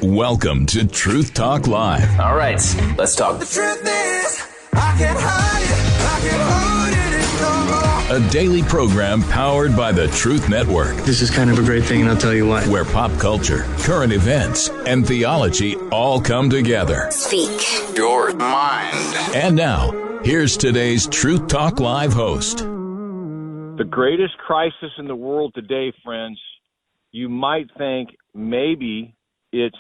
Welcome to Truth Talk Live. All right, let's talk. The truth is, I can't hide it, I can't hold it no more. A daily program powered by the Truth Network. This is kind of a great thing, and I'll tell you why. Where pop culture, current events, and theology all come together. Speak Your mind. And now, here's today's Truth Talk Live host. The greatest crisis in the world today, friends, you might think maybe it's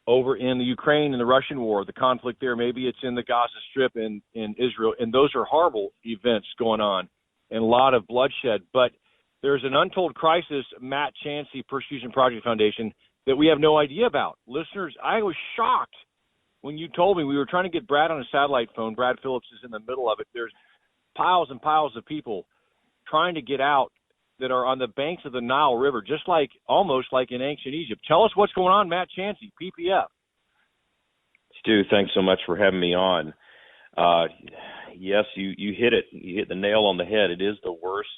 over in the Ukraine and the Russian war, the conflict there. Maybe it's in the Gaza Strip in Israel. And those are horrible events going on and a lot of bloodshed. But there's an untold crisis, Matt Chancy, Persecution Project Foundation, that we have no idea about. Listeners, I was shocked when you told me. We were trying to get Brad on a satellite phone. Brad Phillips is in the middle of it. There's piles and piles of people trying to get out that are on the banks of the Nile River, just like almost like in ancient Egypt. Tell us what's going on, Matt Chancy, PPF. Stu, thanks so much for having me on. Yes, you hit it. You hit the nail on the head. It is the worst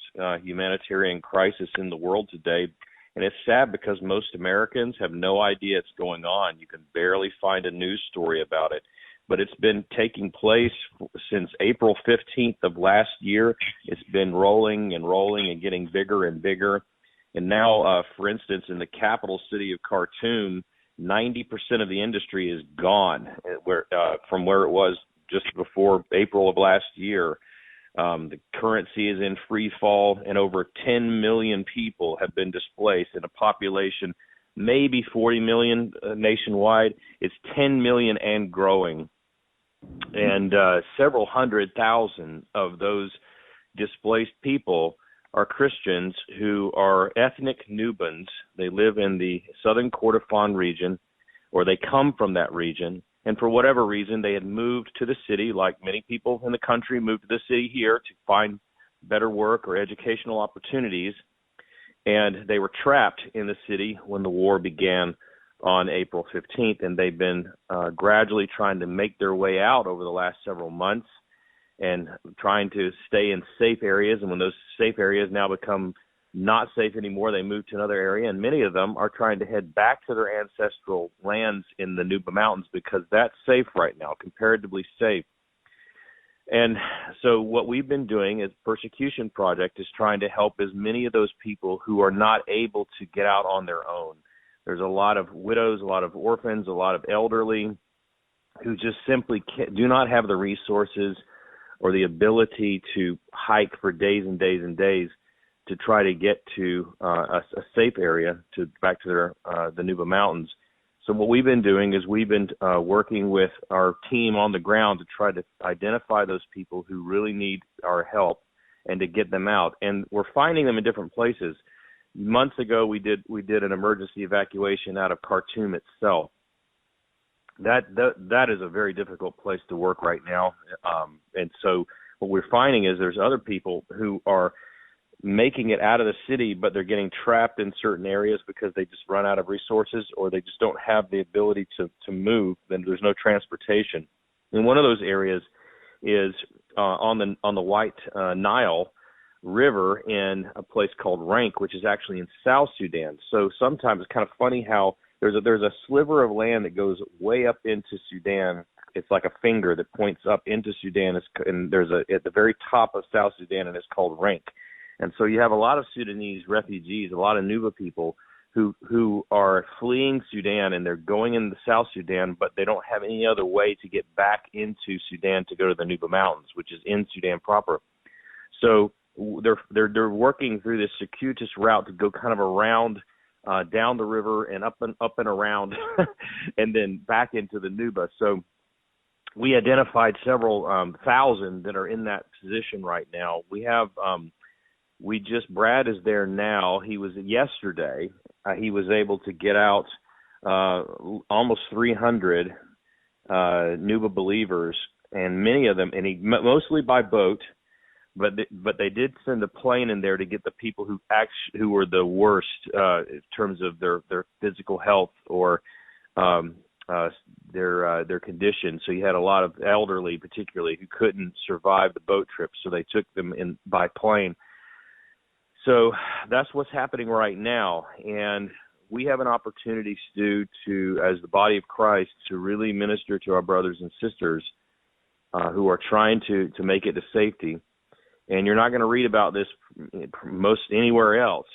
humanitarian crisis in the world today. And it's sad because most Americans have no idea it's going on. You can barely find a news story about it. But it's been taking place since April 15th of last year. It's been rolling and getting bigger and bigger. And now, for instance, in the capital city of Khartoum, 90% of the industry is gone from where it was just before April of last year. The currency is in free fall, and over 10 million people have been displaced in a population maybe 40 million nationwide. It's 10 million and growing. And several 100,000 of those displaced people are Christians who are ethnic Nubians. They live in the southern Kordofan region, or they come from that region. And for whatever reason, they had moved to the city, like many people in the country moved to the city here to find better work or educational opportunities. And they were trapped in the city when the war began on April 15th, and they've been gradually trying to make their way out over the last several months and trying to stay in safe areas. And when those safe areas now become not safe anymore, they move to another area, and many of them are trying to head back to their ancestral lands in the Nuba Mountains because that's safe right now, comparatively safe. And so what we've been doing as Persecution Project is trying to help as many of those people who are not able to get out on their own. There's a lot of widows, a lot of orphans, a lot of elderly who just simply do not have the resources or the ability to hike for days and days and days to try to get to a safe area back to the Nuba Mountains. So what we've been doing is we've been working with our team on the ground to try to identify those people who really need our help and to get them out. And we're finding them in different places. Months ago, we did an emergency evacuation out of Khartoum itself. That is a very difficult place to work right now. And so what we're finding is there's other people who are making it out of the city, but they're getting trapped in certain areas because they just run out of resources or they just don't have the ability to move. Then there's no transportation. And one of those areas is on the White Nile River in a place called Rank, which is actually in South Sudan. So sometimes it's kind of funny how there's a sliver of land that goes way up into Sudan. It's like a finger that points up into Sudan, and there's at the very top of South Sudan, and it's called Rank. And so you have a lot of Sudanese refugees, a lot of Nuba people who are fleeing Sudan, and they're going into South Sudan, but they don't have any other way to get back into Sudan to go to the Nuba Mountains, which is in Sudan proper. So they're working through this circuitous route to go kind of around down the river and up and around and then back into the Nuba. So we identified several thousand that are in that position right now. We have Brad is there now. He was yesterday. He was able to get out almost 300 Nuba believers, and many of them, and he mostly by boat. But they did send a plane in there to get the people who were the worst in terms of their physical health or their condition. So you had a lot of elderly, particularly, who couldn't survive the boat trip. So they took them in by plane. So that's what's happening right now. And we have an opportunity, Stu, to, as the body of Christ, to really minister to our brothers and sisters who are trying to make it to safety. And you're not going to read about this most anywhere else.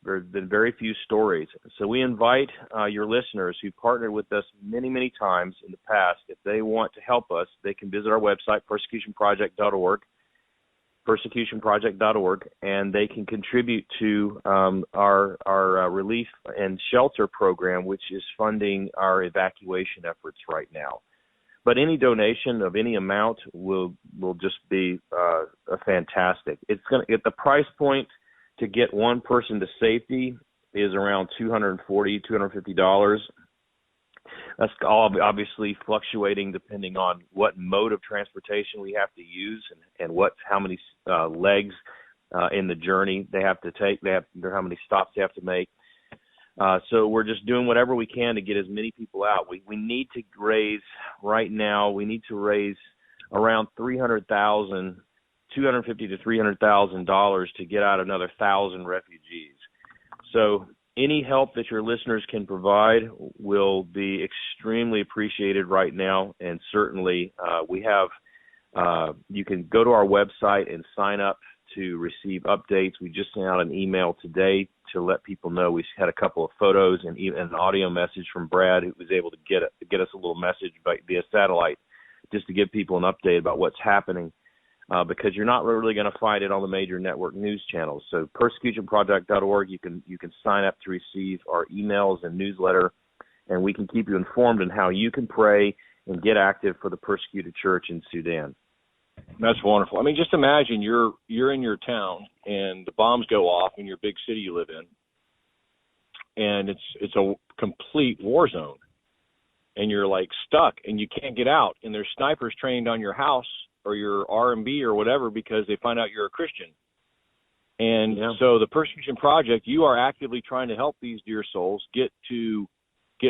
There have been very few stories. So we invite your listeners who partnered with us many, many times in the past. If they want to help us, they can visit our website, persecutionproject.org, and they can contribute to our relief and shelter program, which is funding our evacuation efforts right now. But any donation of any amount will just be fantastic. It's going to, at the price point to get one person to safety is around $240, $250. That's all obviously fluctuating depending on what mode of transportation we have to use and how many legs in the journey they have to take. How many stops they have to make. So we're just doing whatever we can to get as many people out. We need to raise right now. We need to raise around $250,000 to $300,000 to get out another 1,000 refugees. So any help that your listeners can provide will be extremely appreciated right now. And certainly we have, you can go to our website and sign up to receive updates. We just sent out an email today to let people know. We had a couple of photos and even an audio message from Brad, who was able to get us a little message via satellite just to give people an update about what's happening. Because you're not really going to find it on the major network news channels. So persecutionproject.org, you can sign up to receive our emails and newsletter, and we can keep you informed on how you can pray and get active for the persecuted church in Sudan. That's wonderful. I mean, just imagine you're in your town and the bombs go off in your big city you live in, and it's a complete war zone, and you're like stuck and you can't get out, and there's snipers trained on your house or your R&B or whatever because they find out you're a Christian. And so the Persecution Project, you are actively trying to help these dear souls get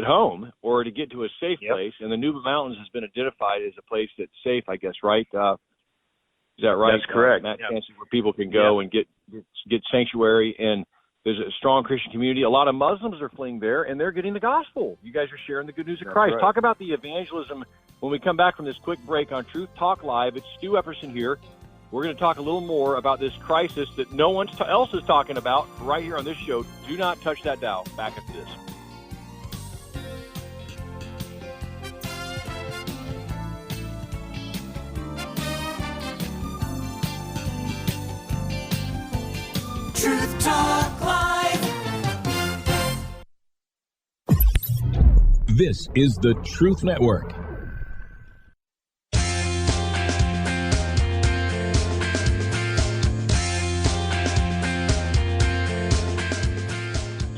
home or to get to a safe place. And the Nuba Mountains has been identified as a place that's safe, I guess, right? Is that right? That's correct. Matt Chancy, where people can go and get sanctuary. And there's a strong Christian community. A lot of Muslims are fleeing there, and they're getting the gospel. You guys are sharing the good news of Christ. Right. Talk about the evangelism when we come back from this quick break on Truth Talk Live. It's Stu Epperson here. We're going to talk a little more about this crisis that no one else is talking about right here on this show. Do not touch that dial. Back after this. Truth Talk Live. This is the Truth Network.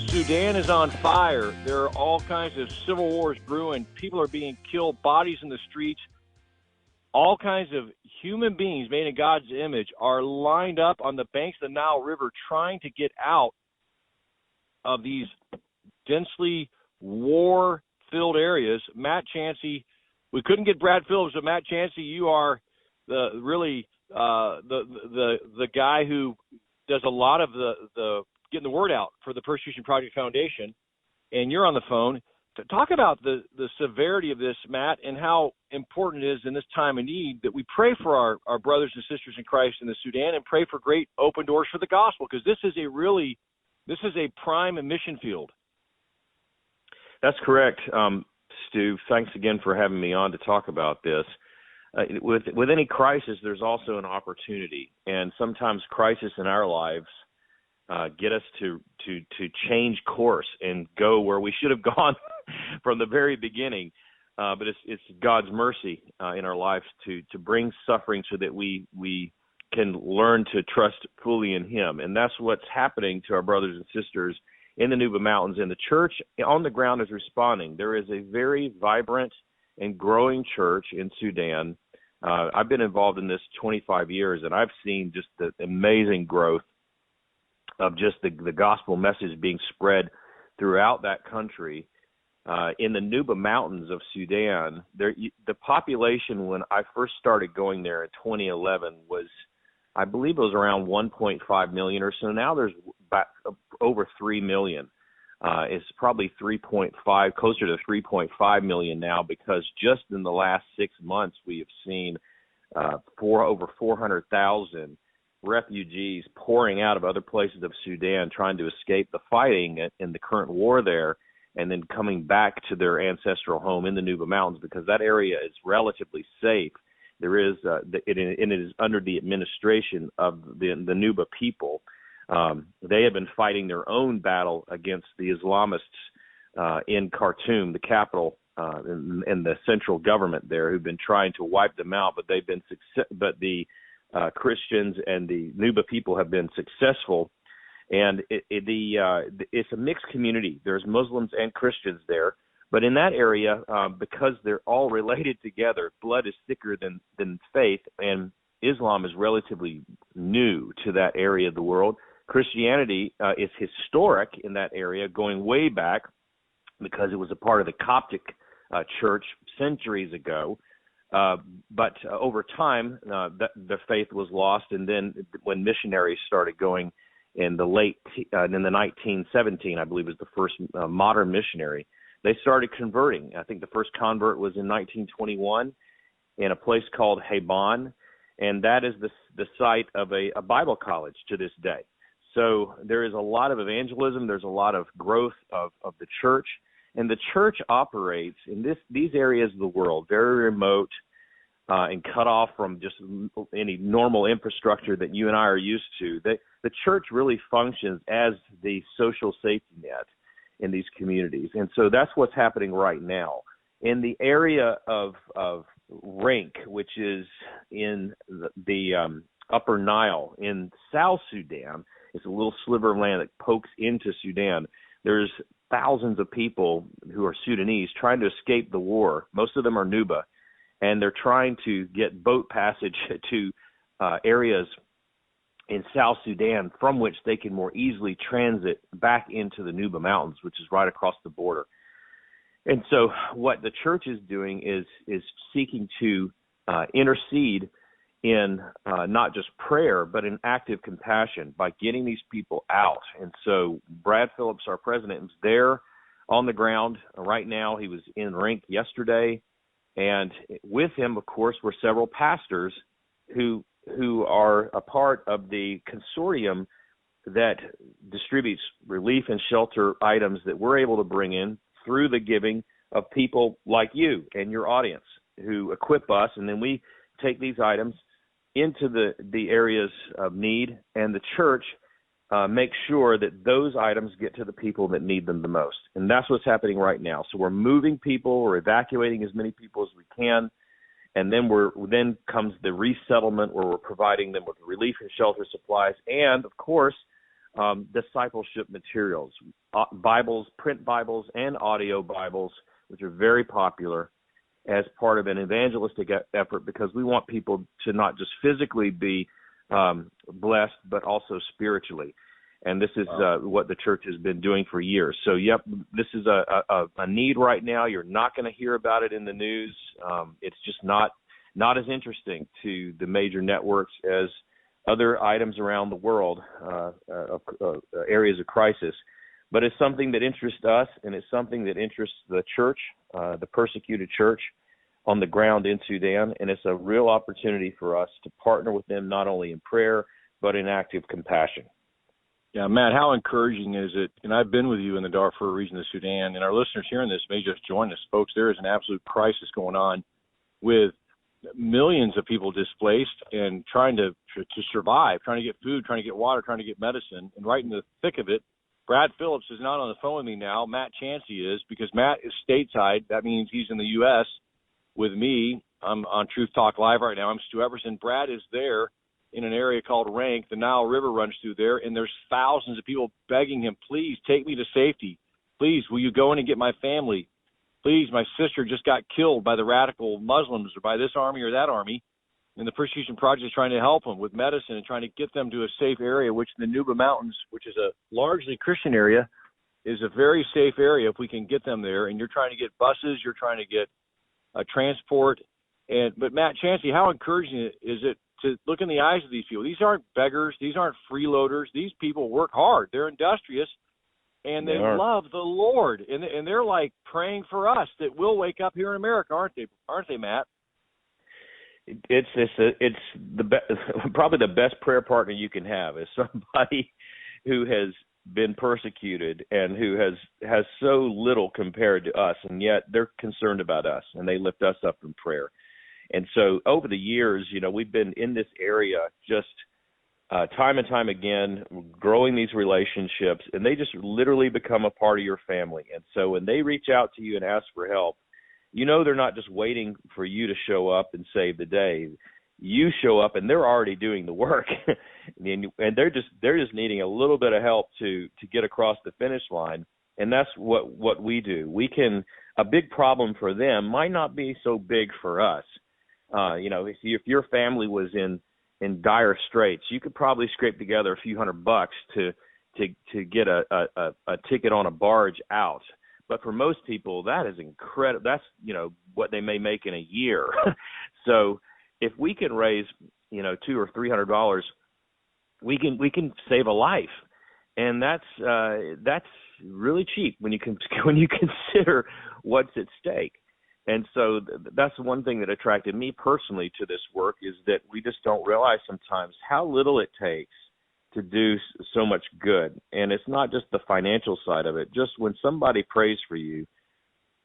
Sudan is on fire. There are all kinds of civil wars brewing. People are being killed, bodies in the streets. All kinds of human beings made in God's image are lined up on the banks of the Nile River trying to get out of these densely war-filled areas. Matt Chancy, we couldn't get Brad Phillips, but Matt Chancy, you are the guy who does a lot of the getting the word out for the Persecution Project Foundation, and you're on the phone. Talk about the severity of this, Matt, and how important it is in this time of need that we pray for our brothers and sisters in Christ in the Sudan and pray for great open doors for the gospel, because this is a prime mission field. That's correct, Stu. Thanks again for having me on to talk about this. With any crisis, there's also an opportunity, and sometimes crisis in our lives get us to change course and go where we should have gone from the very beginning. But it's God's mercy in our lives to bring suffering so that we can learn to trust fully in Him. And that's what's happening to our brothers and sisters in the Nuba Mountains. And the church on the ground is responding. There is a very vibrant and growing church in Sudan. I've been involved in this 25 years, and I've seen just the amazing growth of just the gospel message being spread throughout that country. In the Nuba Mountains of Sudan, the population when I first started going there in 2011 was, I believe it was around 1.5 million or so. Now there's about over 3 million. It's probably 3.5, closer to 3.5 million now, because just in the last 6 months we have seen over 400,000 refugees pouring out of other places of Sudan, trying to escape the fighting in the current war there, and then coming back to their ancestral home in the Nuba Mountains, because that area is relatively safe. There is, it is under the administration of the Nuba people. They have been fighting their own battle against the Islamists in Khartoum, the capital, and the central government there, who've been trying to wipe them out, but they've been but the Christians and the Nuba people have been successful. And it's a mixed community. There's Muslims and Christians there. But in that area, because they're all related together, blood is thicker than faith, and Islam is relatively new to that area of the world. Christianity is historic in that area, going way back, because it was a part of the Coptic church centuries ago. But over time, the faith was lost, and then when missionaries started going in the 1917, I believe, was the first modern missionary, they started converting. I think the first convert was in 1921 in a place called Habon, and that is the site of a Bible college to this day. So there is a lot of evangelism. There's a lot of growth of the church, and the church operates in these areas of the world, very remote and cut off from just any normal infrastructure that you and I are used to. The church really functions as the social safety net in these communities. And so that's what's happening right now. In the area of Rank, which is in the Upper Nile in South Sudan, it's a little sliver of land that pokes into Sudan. There's thousands of people who are Sudanese trying to escape the war. Most of them are Nuba, and they're trying to get boat passage to areas in South Sudan from which they can more easily transit back into the Nuba Mountains, which is right across the border. And so what the church is doing is seeking to intercede in not just prayer, but in active compassion by getting these people out. And so Brad Phillips, our president, is there on the ground right now. He was in Rank yesterday. And with him, of course, were several pastors who are a part of the consortium that distributes relief and shelter items that we're able to bring in through the giving of people like you and your audience who equip us. And then we take these items into the areas of need, and the church makes sure that those items get to the people that need them the most. And that's what's happening right now. So we're moving people, we're evacuating as many people as we can. And then comes the resettlement, where we're providing them with relief and shelter supplies, and of course, discipleship materials, Bibles, print Bibles, and audio Bibles, which are very popular as part of an evangelistic effort, because we want people to not just physically be blessed, but also spiritually. And this is what the church has been doing for years. So, yep, this is a need right now. You're not going to hear about it in the news. It's just not as interesting to the major networks as other items around the world, areas of crisis. But it's something that interests us, and it's something that interests the church, the persecuted church on the ground in Sudan. And it's a real opportunity for us to partner with them, not only in prayer, but in active compassion. Yeah, Matt, how encouraging is it? And I've been with you in the Darfur region of Sudan, and our listeners hearing this may just join us. Folks, there is an absolute crisis going on with millions of people displaced and trying to survive, trying to get food, trying to get water, trying to get medicine. And right in the thick of it, Brad Phillips is not on the phone with me now. Matt Chancy is, because Matt is stateside. That means he's in the U.S. with me. I'm on Truth Talk Live right now. I'm Stu Everson. Brad is there in an area called Rank. The Nile River runs through there, and there's thousands of people begging him, please take me to safety. Please, will you go in and get my family? Please, my sister just got killed by the radical Muslims or by this army or that army. And the Persecution Project is trying to help them with medicine and trying to get them to a safe area, which the Nuba Mountains, which is a largely Christian area, is a very safe area if we can get them there. And you're trying to get buses, you're trying to get transport. But Matt Chancy, how encouraging is it to look in the eyes of these people? These aren't beggars. These aren't freeloaders. These people work hard. They're industrious, and they love the Lord, and they're like praying for us that we'll wake up here in America, aren't they, Matt? It's probably the best prayer partner you can have is somebody who has been persecuted and who has so little compared to us, and yet they're concerned about us and they lift us up in prayer. And so over the years, we've been in this area just time and time again, growing these relationships, and they just literally become a part of your family. And so when they reach out to you and ask for help, they're not just waiting for you to show up and save the day. You show up and they're already doing the work, and they're just needing a little bit of help to get across the finish line. And that's what we do. A big problem for them might not be so big for us. If your family was in dire straits, you could probably scrape together a few $100 to get a ticket on a barge out. But for most people, that is incredible. That's, what they may make in a year. So if we can raise, $200 or $300, we can save a life. And that's really cheap when you consider what's at stake. And so that's one thing that attracted me personally to this work, is that we just don't realize sometimes how little it takes to do so much good. And it's not just the financial side of it. Just when somebody prays for you,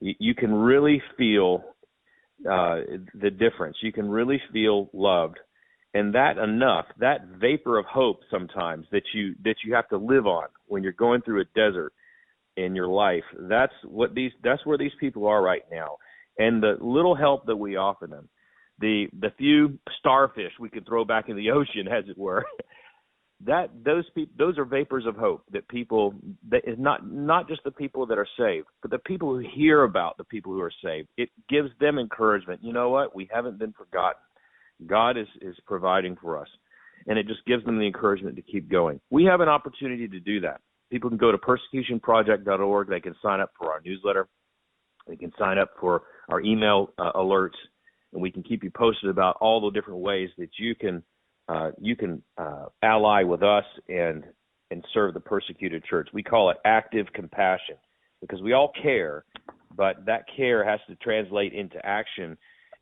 you can really feel the difference. You can really feel loved. And that vapor of hope sometimes that you have to live on when you're going through a desert in your life, that's where these people are right now. And the little help that we offer them, the few starfish we can throw back in the ocean, as it were, those are vapors of hope that people, that is not just the people that are saved, but the people who hear about the people who are saved. It gives them encouragement. You know what? We haven't been forgotten. God is providing for us, and it just gives them the encouragement to keep going. We have an opportunity to do that. People can go to persecutionproject.org. They can sign up for our newsletter. They can sign up for our email alerts, and we can keep you posted about all the different ways that you can ally with us and serve the persecuted church. We call it active compassion because we all care, but that care has to translate into action,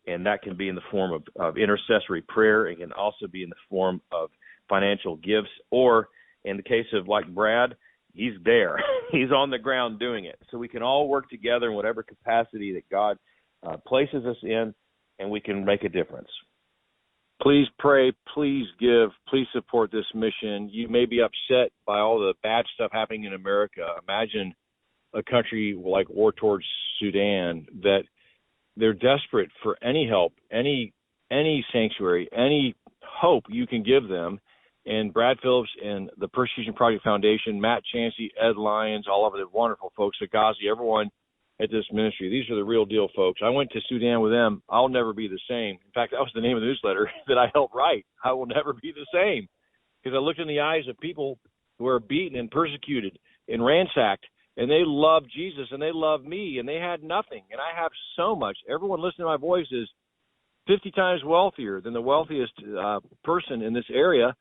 and that can be in the form of intercessory prayer. It can also be in the form of financial gifts, or in the case of like Brad, he's there. He's on the ground doing it. So we can all work together in whatever capacity that God places us in, and we can make a difference. Please pray, please give, please support this mission. You may be upset by all the bad stuff happening in America. Imagine a country like war torn Sudan, that they're desperate for any help, any sanctuary, any hope you can give them. And Brad Phillips and the Persecution Project Foundation, Matt Chancy, Ed Lyons, all of the wonderful folks at Ghazi, everyone at this ministry. These are the real deal folks. I went to Sudan with them. I'll never be the same. In fact, that was the name of the newsletter that I helped write. I will never be the same, because I looked in the eyes of people who are beaten and persecuted and ransacked, and they love Jesus and they love me, and they had nothing. And I have so much. Everyone listening to my voice is 50 times wealthier than the wealthiest person in this area,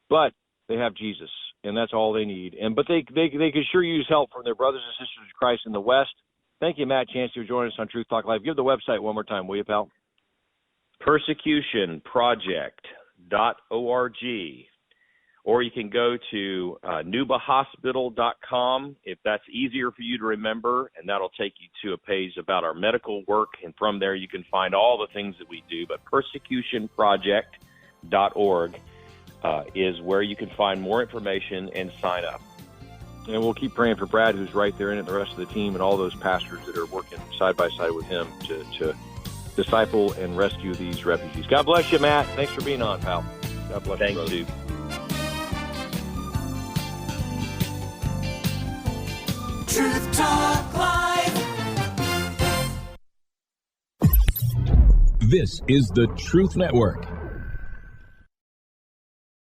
but they have Jesus, and that's all they need. But they could sure use help from their brothers and sisters in Christ in the West. Thank you, Matt Chancy, for joining us on Truth Talk Live. Give the website one more time, will you, pal? Persecutionproject.org. Or you can go to nubahospital.com if that's easier for you to remember, and that'll take you to a page about our medical work, and from there you can find all the things that we do. But persecutionproject.org is where you can find more information and sign up. And we'll keep praying for Brad, who's right there in it, the rest of the team, and all those pastors that are working side by side with him to disciple and rescue these refugees. God bless you, Matt. Thanks for being on, pal. God bless you. Thanks, Duke. Truth Talk Live. This is the Truth Network.